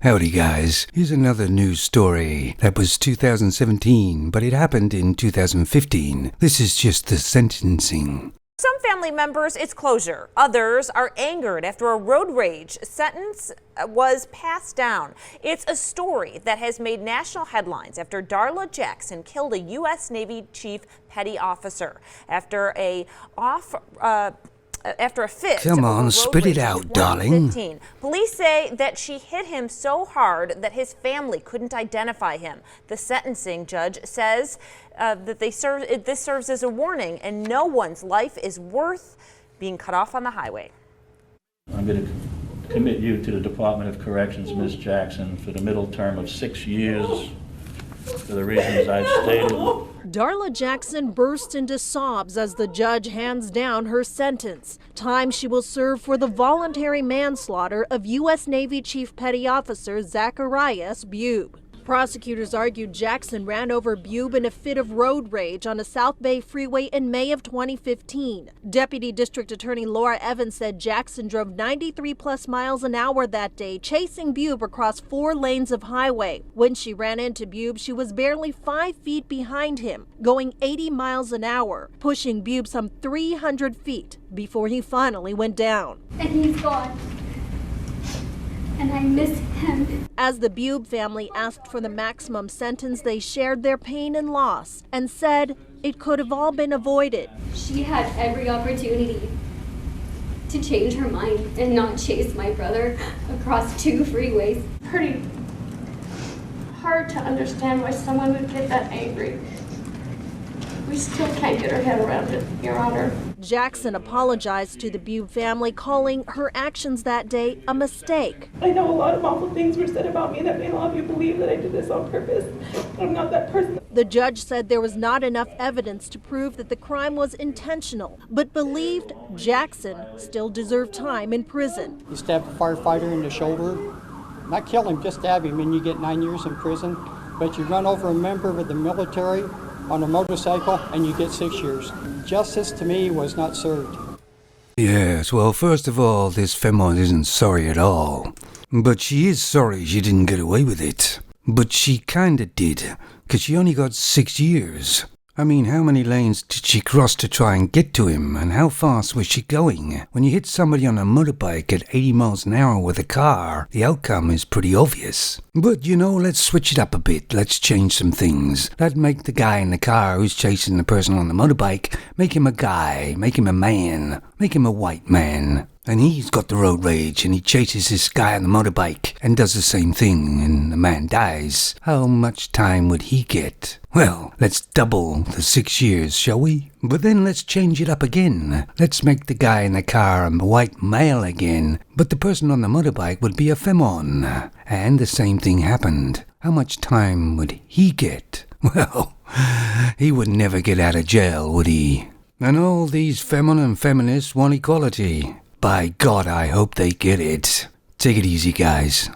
Howdy guys, here's another news story. That was 2017, but it happened in 2015. This is just the sentencing. Some family members, it's closure. Others are angered after a road rage sentence was passed down. It's a story that has made national headlines after Darla Jackson killed a U.S. Navy Chief Petty Officer after a fit. Come on, spit it out, darling. Police say that she hit him so hard that his family couldn't identify him. The sentencing judge says that this serves as a warning, and no one's life is worth being cut off on the highway. I'm going to commit you to the Department of Corrections, Ms. Jackson, for the middle term of 6 years for the reasons I've stated. Darla Jackson burst into sobs as the judge hands down her sentence. Time she will serve for the voluntary manslaughter of U.S. Navy Chief Petty Officer Zacharias Bube. Prosecutors argued Jackson ran over Bube in a fit of road rage on a South Bay freeway in May of 2015. Deputy District Attorney Laura Evans said Jackson drove 93+ miles an hour that day, chasing Bube across 4 lanes of highway. When she ran into Bube, she was barely 5 feet behind him, going 80 miles an hour, pushing Bube some 300 feet before he finally went down. And he's gone. And I miss him. As the Bube family asked for the maximum sentence, they shared their pain and loss and said it could have all been avoided. She had every opportunity to change her mind and not chase my brother across 2 freeways. Pretty hard to understand why someone would get that angry. We still can't get our head around it, Your Honor. Jackson apologized to the Bube family, calling her actions that day a mistake. I know a lot of awful things were said about me that made a lot of you believe that I did this on purpose. I'm not that person. The judge said there was not enough evidence to prove that the crime was intentional, but believed Jackson still deserved time in prison. You stab a firefighter in the shoulder, not kill him, just stab him, and you get 9 years in prison. But you run over a member of the military on a motorcycle and you get 6 years. Justice to me was not served. Yes, well, first of all, this femme isn't sorry at all. But she is sorry she didn't get away with it. But she kinda did, 'cause she only got 6 years. I mean, how many lanes did she cross to try and get to him, and how fast was she going? When you hit somebody on a motorbike at 80 miles an hour with a car, the outcome is pretty obvious. But, let's switch it up a bit. Let's change some things. Let's make the guy in the car who's chasing the person on the motorbike, make him a guy, make him a man, make him a white man. And he's got the road rage, and he chases this guy on the motorbike and does the same thing, and the man dies. How much time would he get? Well, let's double the 6 years, shall we? But then let's change it up again. Let's make the guy in the car a white male again, but the person on the motorbike would be a femme. And the same thing happened. How much time would he get? Well, he would never get out of jail, would he? And all these feminine feminists want equality. By God, I hope they get it. Take it easy, guys.